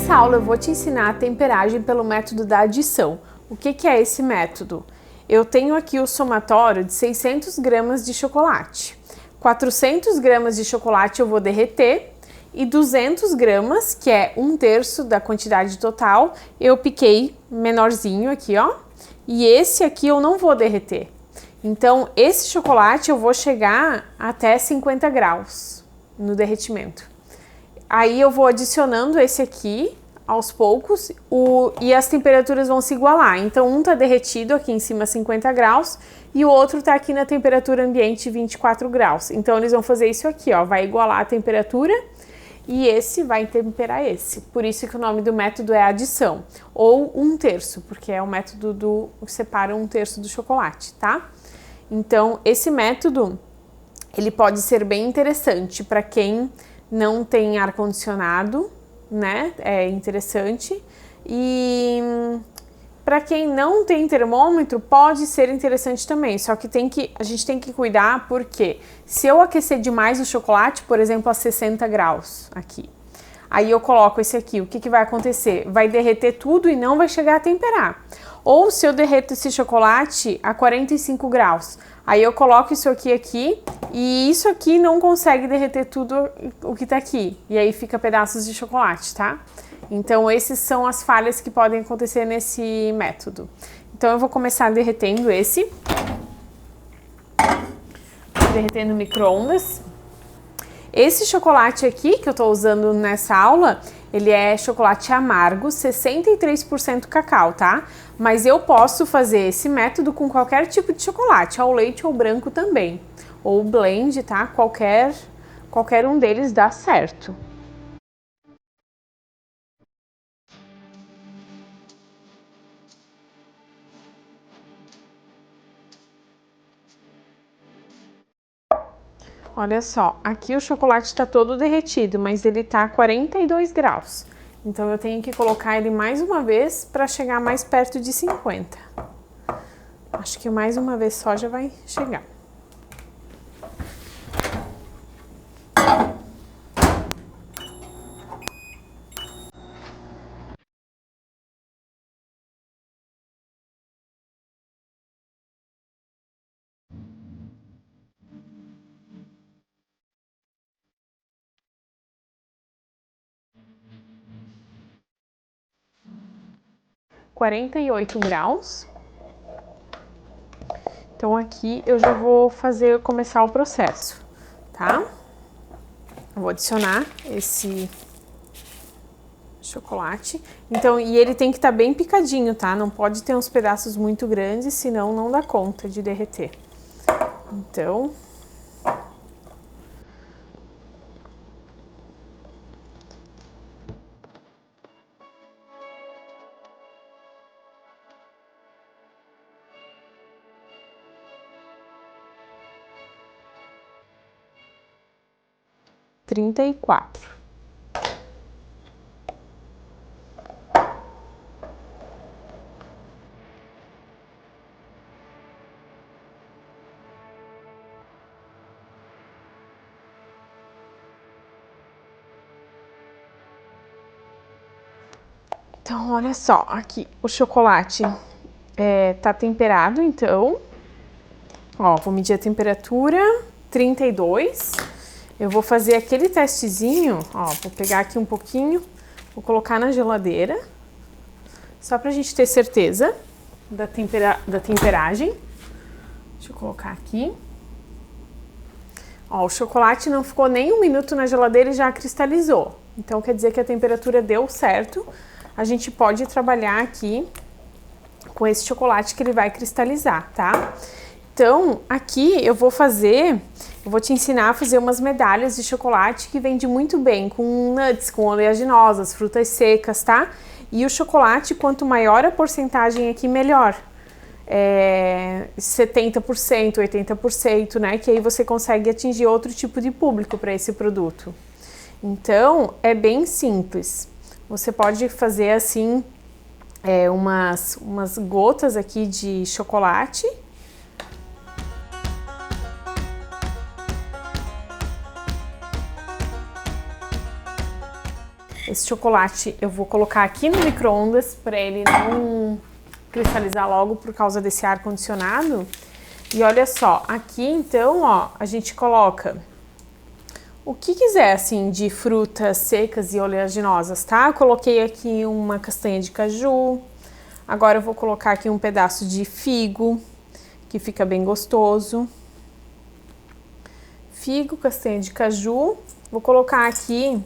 Nessa aula eu vou te ensinar a temperagem pelo método da adição. O que é esse método? Eu tenho aqui o somatório de 600 gramas de chocolate. 400 gramas de chocolate eu vou derreter e 200 gramas, que é 1/3 da quantidade total, eu piquei menorzinho aqui, ó. E esse aqui eu não vou derreter. Então, esse chocolate eu vou chegar até 50 graus no derretimento. Aí eu vou adicionando esse aqui aos poucos e as temperaturas vão se igualar. Então, um tá derretido aqui em cima 50 graus e o outro tá aqui na temperatura ambiente 24 graus. Então, eles vão fazer isso aqui, ó, vai igualar a temperatura e esse vai temperar esse. Por isso que o nome do método é adição, ou 1/3, porque é o método do separa 1/3 do chocolate, tá? Então, esse método, ele pode ser bem interessante para quem não tem ar-condicionado, né? É interessante. E para quem não tem termômetro, pode ser interessante também. Só que a gente tem que cuidar, porque se eu aquecer demais o chocolate, por exemplo, a 60 graus aqui, aí eu coloco esse aqui, o que vai acontecer? Vai derreter tudo e não vai chegar a temperar. Ou se eu derreto esse chocolate a 45 graus, aí eu coloco isso aqui e isso aqui não consegue derreter tudo o que tá aqui. E aí fica pedaços de chocolate, tá? Então, essas são as falhas que podem acontecer nesse método. Então, eu vou começar derretendo esse. Derretendo no micro-ondas. Esse chocolate aqui que eu tô usando nessa aula, ele é chocolate amargo, 63% cacau, tá? Mas eu posso fazer esse método com qualquer tipo de chocolate, ao leite ou branco também. Ou blend, tá? Qualquer um deles dá certo. Olha só, aqui o chocolate está todo derretido, mas ele tá a 42 graus. Então, eu tenho que colocar ele mais uma vez para chegar mais perto de 50. Acho que mais uma vez só já vai chegar. (48 graus). Então, aqui eu já vou começar o processo, tá? Eu vou adicionar esse chocolate. Então, e ele tem que estar bem picadinho, tá? Não pode ter uns pedaços muito grandes, senão não dá conta de derreter. Então, (34). Então, olha só, aqui o chocolate tá temperado, então, ó, vou medir a temperatura, 32. Eu vou fazer aquele testezinho, ó, vou pegar aqui um pouquinho, vou colocar na geladeira, só pra gente ter certeza da temperagem. Deixa eu colocar aqui. Ó, o chocolate não ficou nem 1 minuto na geladeira e já cristalizou. Então, quer dizer que a temperatura deu certo. A gente pode trabalhar aqui com esse chocolate que ele vai cristalizar, tá? Então, aqui eu vou te ensinar a fazer umas medalhas de chocolate que vende muito bem, com nuts, com oleaginosas, frutas secas, tá? E o chocolate, quanto maior a porcentagem aqui, melhor. 70%, 80%, né? Que aí você consegue atingir outro tipo de público para esse produto. Então, é bem simples. Você pode fazer assim, umas gotas aqui de chocolate. Esse chocolate eu vou colocar aqui no micro-ondas para ele não cristalizar logo por causa desse ar condicionado. E olha só, aqui então, ó, a gente coloca o que quiser, assim, de frutas secas e oleaginosas, tá? Eu coloquei aqui uma castanha de caju. Agora eu vou colocar aqui um pedaço de figo, que fica bem gostoso. Figo, castanha de caju. Vou colocar aqui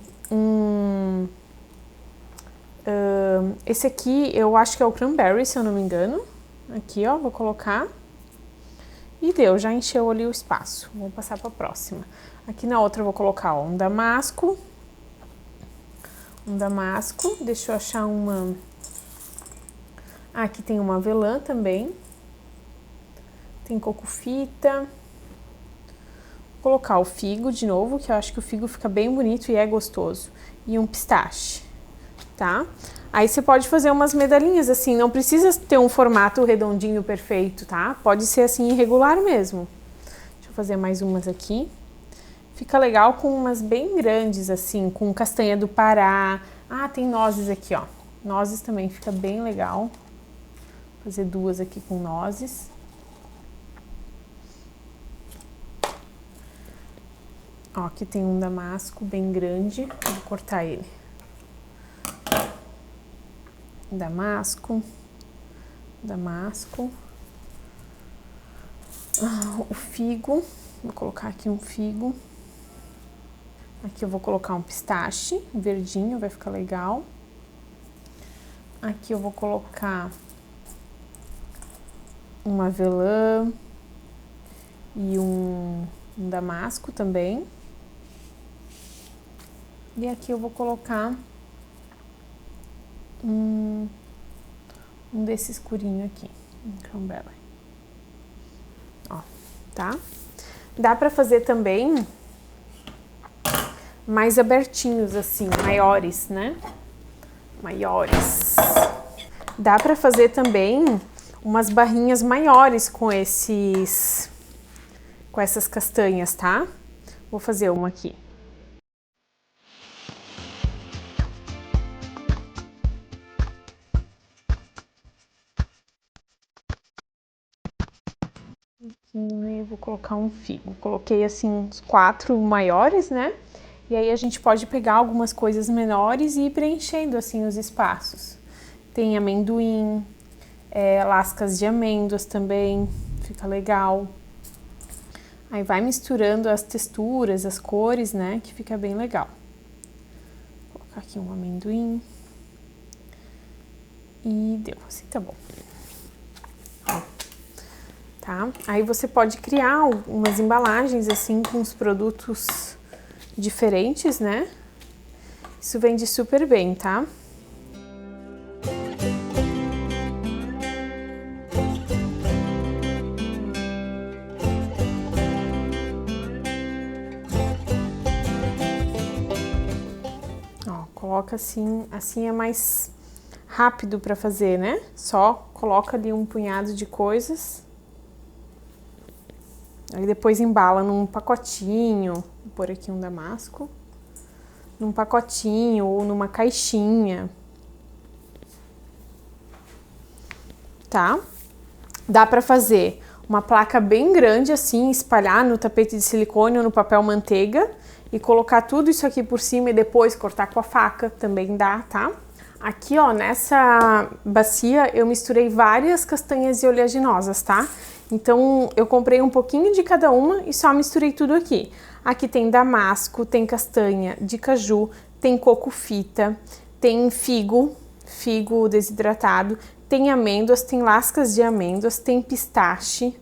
esse aqui eu acho que é o cranberry, se eu não me engano. Aqui, ó, vou colocar. E deu, já encheu ali o espaço. Vamos passar para a próxima. Aqui na outra eu vou colocar, ó, um damasco. Deixa eu achar uma... Ah, aqui tem uma avelã também. Tem cocufita. Vou colocar o figo de novo, que eu acho que o figo fica bem bonito e é gostoso. E um pistache, tá? Aí você pode fazer umas medalhinhas assim, não precisa ter um formato redondinho perfeito, tá? Pode ser assim irregular mesmo. Deixa eu fazer mais umas aqui. Fica legal com umas bem grandes assim, com castanha do Pará. Ah, tem nozes aqui, ó. Nozes também fica bem legal. Vou fazer duas aqui com nozes. Ó, aqui tem um damasco bem grande, vou cortar ele. Damasco. O figo, vou colocar aqui um figo. Aqui eu vou colocar um pistache verdinho, vai ficar legal. Aqui eu vou colocar uma avelã e um damasco também. E aqui eu vou colocar um desse escurinho aqui, um cranberry. Ó, tá? Dá pra fazer também mais abertinhos assim, maiores, né? Maiores. Dá pra fazer também umas barrinhas maiores com essas castanhas, tá? Vou fazer uma aqui. Aqui eu vou colocar um figo. Coloquei assim uns 4 maiores, né? E aí a gente pode pegar algumas coisas menores e ir preenchendo assim os espaços. Tem amendoim, lascas de amêndoas também, fica legal. Aí vai misturando as texturas, as cores, né? Que fica bem legal. Vou colocar aqui um amendoim. E deu, assim tá bom. Tá? Aí você pode criar umas embalagens assim com os produtos diferentes, né? Isso vende super bem, tá? Ó, coloca assim é mais rápido para fazer, né? Só coloca ali um punhado de coisas. Aí depois embala num pacotinho, vou pôr aqui um damasco, num pacotinho ou numa caixinha, tá? Dá pra fazer uma placa bem grande assim, espalhar no tapete de silicone ou no papel manteiga e colocar tudo isso aqui por cima e depois cortar com a faca, também dá, tá? Aqui, ó, nessa bacia eu misturei várias castanhas e oleaginosas, tá? Então, eu comprei um pouquinho de cada uma e só misturei tudo aqui. Aqui tem damasco, tem castanha de caju, tem cocufita, tem figo desidratado, tem amêndoas, tem lascas de amêndoas, tem pistache,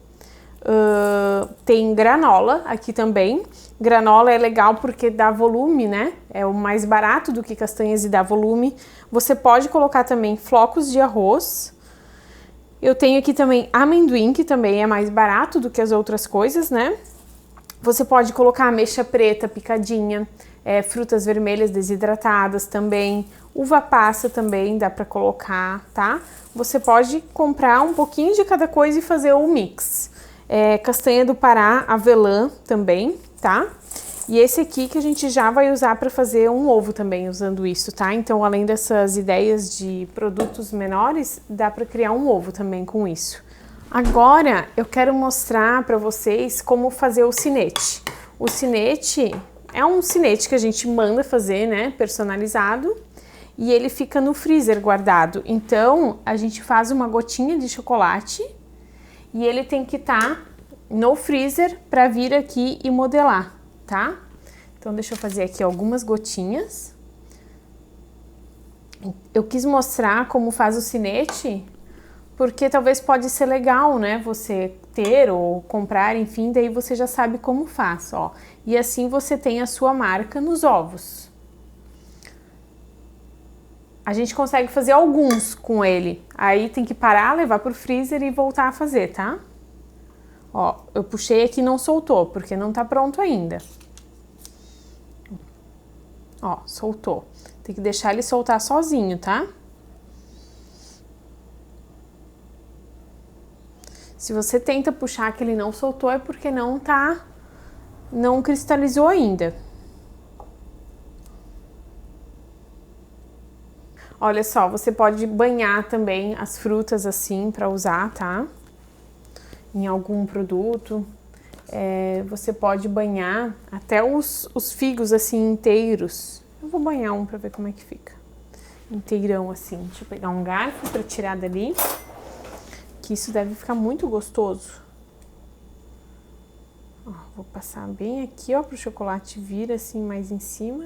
tem granola aqui também. Granola é legal porque dá volume, né? É o mais barato do que castanhas e dá volume. Você pode colocar também flocos de arroz. Eu tenho aqui também amendoim, que também é mais barato do que as outras coisas, né? Você pode colocar ameixa preta picadinha, frutas vermelhas desidratadas também, uva passa também dá pra colocar, tá? Você pode comprar um pouquinho de cada coisa e fazer o mix. Castanha do Pará, avelã também, tá? E esse aqui que a gente já vai usar para fazer um ovo também, usando isso, tá? Então, além dessas ideias de produtos menores, dá para criar um ovo também com isso. Agora, eu quero mostrar para vocês como fazer o sinete. O sinete é um sinete que a gente manda fazer, né, personalizado, e ele fica no freezer guardado. Então, a gente faz uma gotinha de chocolate e ele tem que estar no freezer para vir aqui e modelar, tá? Então, deixa eu fazer aqui algumas gotinhas. Eu quis mostrar como faz o sinete, porque talvez pode ser legal, né, você ter ou comprar, enfim, daí você já sabe como faz, ó. E assim você tem a sua marca nos ovos. A gente consegue fazer alguns com ele, aí tem que parar, levar pro freezer e voltar a fazer, tá? Ó, eu puxei aqui e não soltou, porque não tá pronto ainda. Ó, soltou. Tem que deixar ele soltar sozinho, tá? Se você tenta puxar que ele não soltou, é porque não cristalizou ainda. Olha só, você pode banhar também as frutas assim para usar, tá? Em algum produto. Você pode banhar até os figos assim inteiros. Eu vou banhar um para ver como é que fica. Inteirão assim. Deixa eu pegar um garfo para tirar dali. Que isso deve ficar muito gostoso. Ó, vou passar bem aqui, ó, pro chocolate vir assim mais em cima.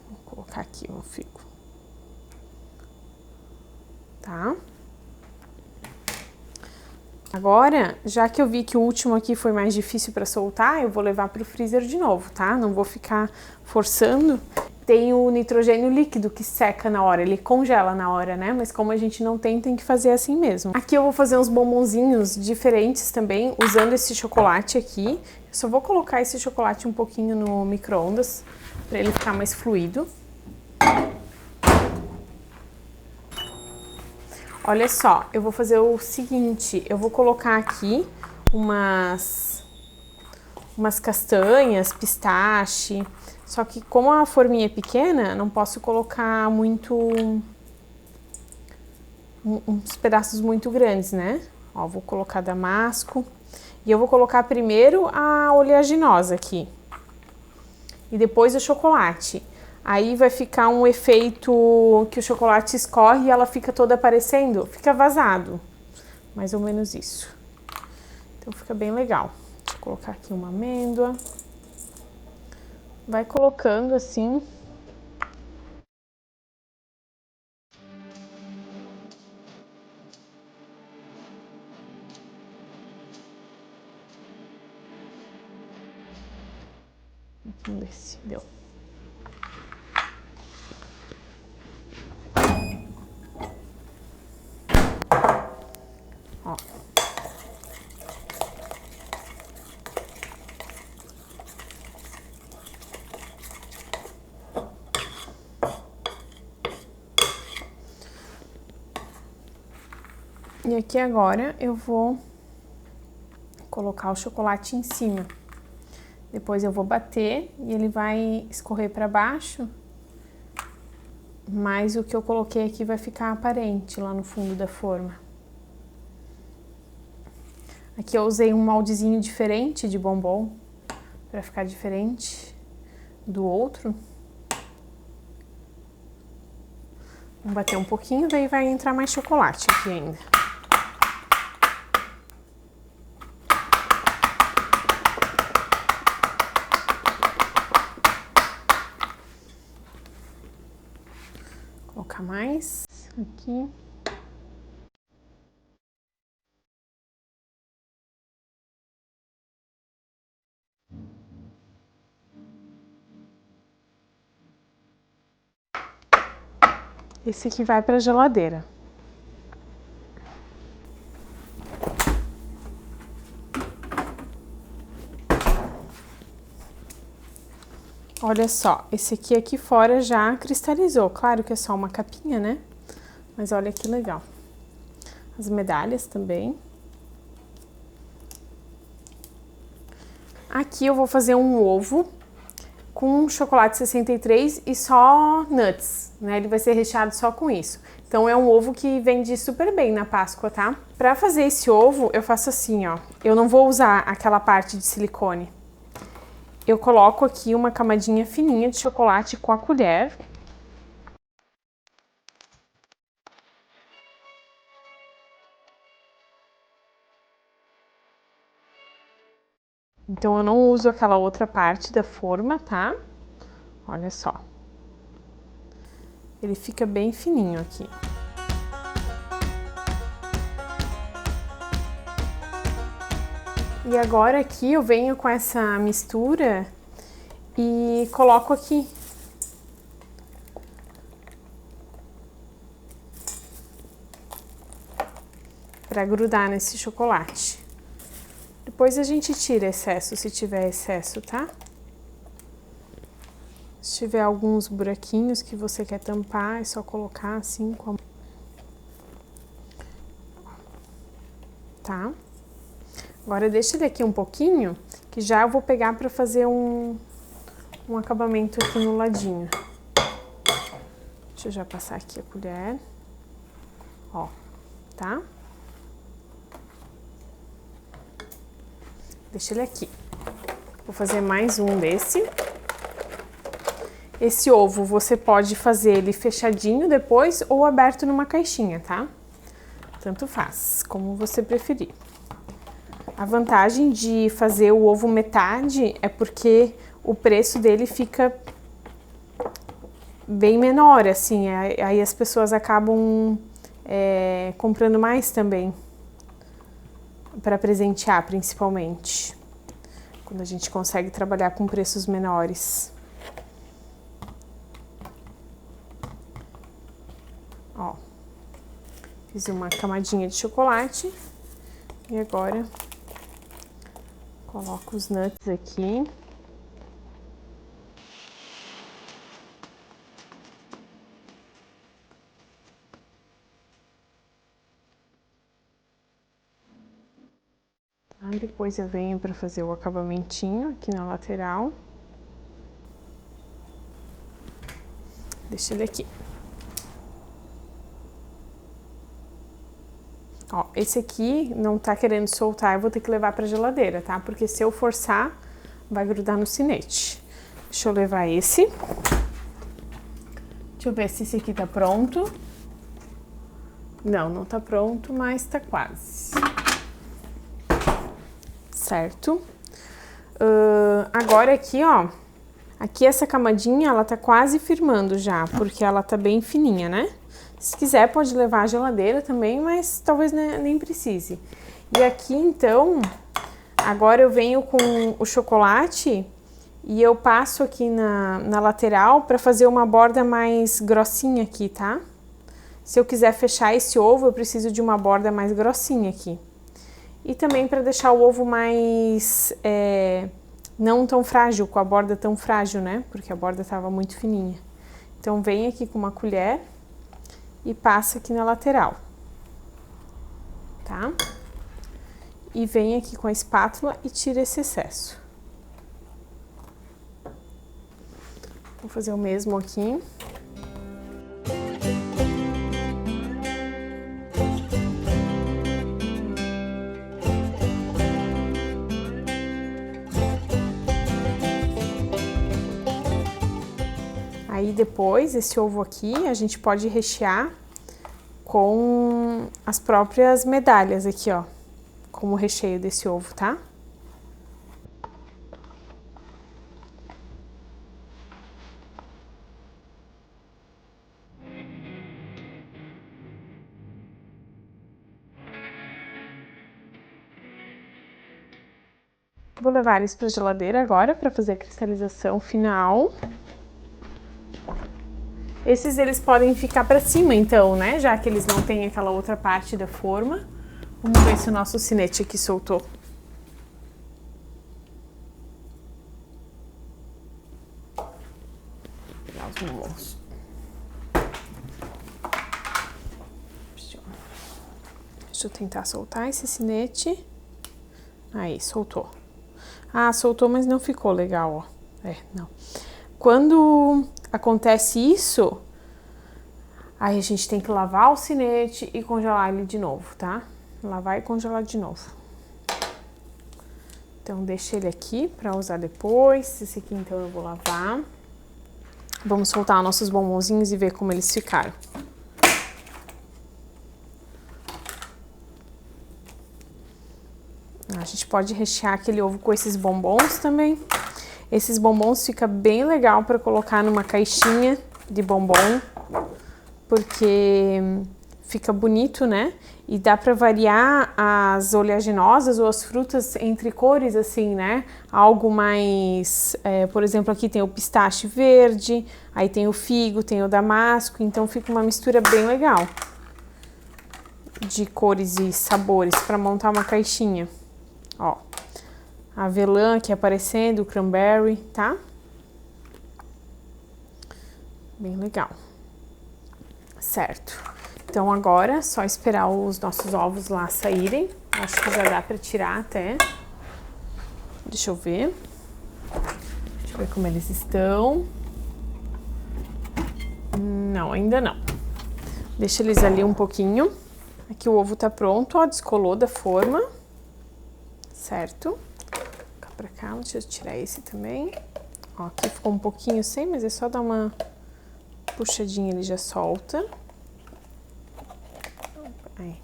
Vou colocar aqui o figo. Tá? Agora, já que eu vi que o último aqui foi mais difícil para soltar, eu vou levar pro freezer de novo, tá? Não vou ficar forçando. Tem o nitrogênio líquido que seca na hora, ele congela na hora, né? Mas como a gente não tem que fazer assim mesmo. Aqui eu vou fazer uns bombonzinhos diferentes também, usando esse chocolate aqui. Eu só vou colocar esse chocolate um pouquinho no micro-ondas, para ele ficar mais fluido. Olha só, eu vou fazer o seguinte, eu vou colocar aqui umas castanhas, pistache. Só que como a forminha é pequena, não posso colocar uns pedaços muito grandes, né? Ó, vou colocar damasco. E eu vou colocar primeiro a oleaginosa aqui. E depois o chocolate. Aí vai ficar um efeito que o chocolate escorre e ela fica toda aparecendo. Fica vazado. Mais ou menos isso. Então fica bem legal. Deixa eu colocar aqui uma amêndoa. Vai colocando assim. Vamos ver se deu. Ó. E aqui agora eu vou colocar o chocolate em cima. Depois eu vou bater e ele vai escorrer para baixo, mas o que eu coloquei aqui vai ficar aparente lá no fundo da forma. Aqui eu usei um moldezinho diferente de bombom, para ficar diferente do outro. Vamos bater um pouquinho, daí vai entrar mais chocolate aqui ainda. Colocar mais aqui. Esse aqui vai para a geladeira. Olha só, esse aqui fora já cristalizou. Claro que é só uma capinha, né? Mas olha que legal. As medalhas também. Aqui eu vou fazer um ovo com chocolate 63 e só nuts, né? Ele vai ser recheado só com isso. Então é um ovo que vende super bem na Páscoa, tá? Pra fazer esse ovo, eu faço assim, ó. Eu não vou usar aquela parte de silicone. Eu coloco aqui uma camadinha fininha de chocolate com a colher. Então eu não uso aquela outra parte da forma, tá? Olha só. Ele fica bem fininho aqui. E agora aqui eu venho com essa mistura e coloco aqui. Pra grudar nesse chocolate. Depois a gente tira excesso, se tiver excesso, tá? Se tiver alguns buraquinhos que você quer tampar, é só colocar assim com a... Tá? Agora deixa ele aqui um pouquinho, que já eu vou pegar pra fazer um acabamento aqui no ladinho. Deixa eu já passar aqui a colher. Ó, tá? Deixa ele aqui. Vou fazer mais um desse. Esse ovo você pode fazer ele fechadinho depois ou aberto numa caixinha, tá? Tanto faz, como você preferir. A vantagem de fazer o ovo metade é porque o preço dele fica bem menor, assim, aí as pessoas acabam comprando mais também. Para presentear, principalmente, quando a gente consegue trabalhar com preços menores. Ó, fiz uma camadinha de chocolate e agora coloco os nuts aqui. Depois eu venho para fazer o acabamentinho aqui na lateral. Deixa ele aqui. Ó, esse aqui não tá querendo soltar, eu vou ter que levar pra geladeira, tá? Porque se eu forçar, vai grudar no sinete. Deixa eu levar esse. Deixa eu ver se esse aqui tá pronto. Não, não tá pronto, mas tá quase. Certo? Agora aqui, ó, aqui essa camadinha, ela tá quase firmando já, porque ela tá bem fininha, né? Se quiser, pode levar à geladeira também, mas talvez nem precise. E aqui, então, agora eu venho com o chocolate e eu passo aqui na lateral pra fazer uma borda mais grossinha aqui, tá? Se eu quiser fechar esse ovo, eu preciso de uma borda mais grossinha aqui. E também para deixar o ovo mais, não tão frágil, com a borda tão frágil, né? Porque a borda tava muito fininha. Então, vem aqui com uma colher e passa aqui na lateral, tá? E vem aqui com a espátula e tira esse excesso. Vou fazer o mesmo aqui. Aí depois, esse ovo aqui, a gente pode rechear com as próprias medalhas aqui, ó, como recheio desse ovo, tá? Vou levar eles para a geladeira agora para fazer a cristalização final. Esses eles podem ficar para cima então, né? Já que eles não têm aquela outra parte da forma. Vamos ver se o nosso sinete aqui soltou. Deixa eu tentar soltar esse sinete. Aí, soltou. Ah, soltou, mas não ficou legal, ó. Não. Quando acontece isso, aí a gente tem que lavar o alfinete e congelar ele de novo, tá? Lavar e congelar de novo. Então, deixa ele aqui pra usar depois. Esse aqui, então, eu vou lavar. Vamos soltar nossos bombonzinhos e ver como eles ficaram. A gente pode rechear aquele ovo com esses bombons também. Esses bombons fica bem legal para colocar numa caixinha de bombom, porque fica bonito, né? E dá para variar as oleaginosas ou as frutas entre cores, assim, né? Algo mais, por exemplo, aqui tem o pistache verde, aí tem o figo, tem o damasco, então fica uma mistura bem legal de cores e sabores para montar uma caixinha. Ó, a avelã aqui aparecendo, o cranberry, tá? Bem legal. Certo. Então agora é só esperar os nossos ovos lá saírem. Acho que já dá pra tirar até. Deixa eu ver. Deixa eu ver como eles estão. Não, ainda não. Deixa eles ali um pouquinho. Aqui o ovo tá pronto, ó, descolou da forma. Certo? Cá pra cá, deixa eu tirar esse também. Ó, aqui ficou um pouquinho sem, mas é só dar uma puxadinha, ele já solta. Aí.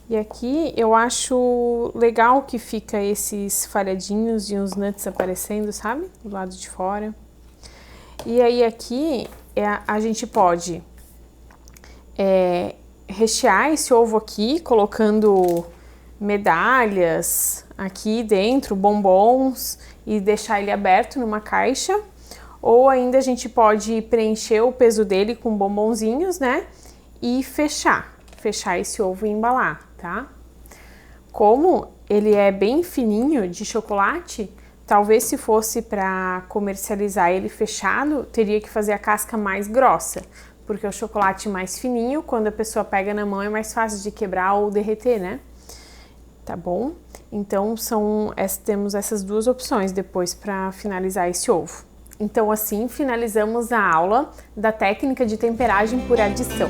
E aqui eu acho legal que fica esses falhadinhos e uns nuts aparecendo, sabe? Do lado de fora. E aí aqui a gente pode rechear esse ovo aqui, colocando medalhas aqui dentro, bombons, e deixar ele aberto numa caixa. Ou ainda a gente pode preencher o peso dele com bombonzinhos, né? E fechar esse ovo e embalar, tá? Como ele é bem fininho de chocolate, talvez se fosse para comercializar ele fechado, teria que fazer a casca mais grossa, porque o chocolate mais fininho, quando a pessoa pega na mão, é mais fácil de quebrar ou derreter, né? Tá bom? Então, temos essas duas opções depois para finalizar esse ovo. Então, assim, finalizamos a aula da técnica de temperagem por adição.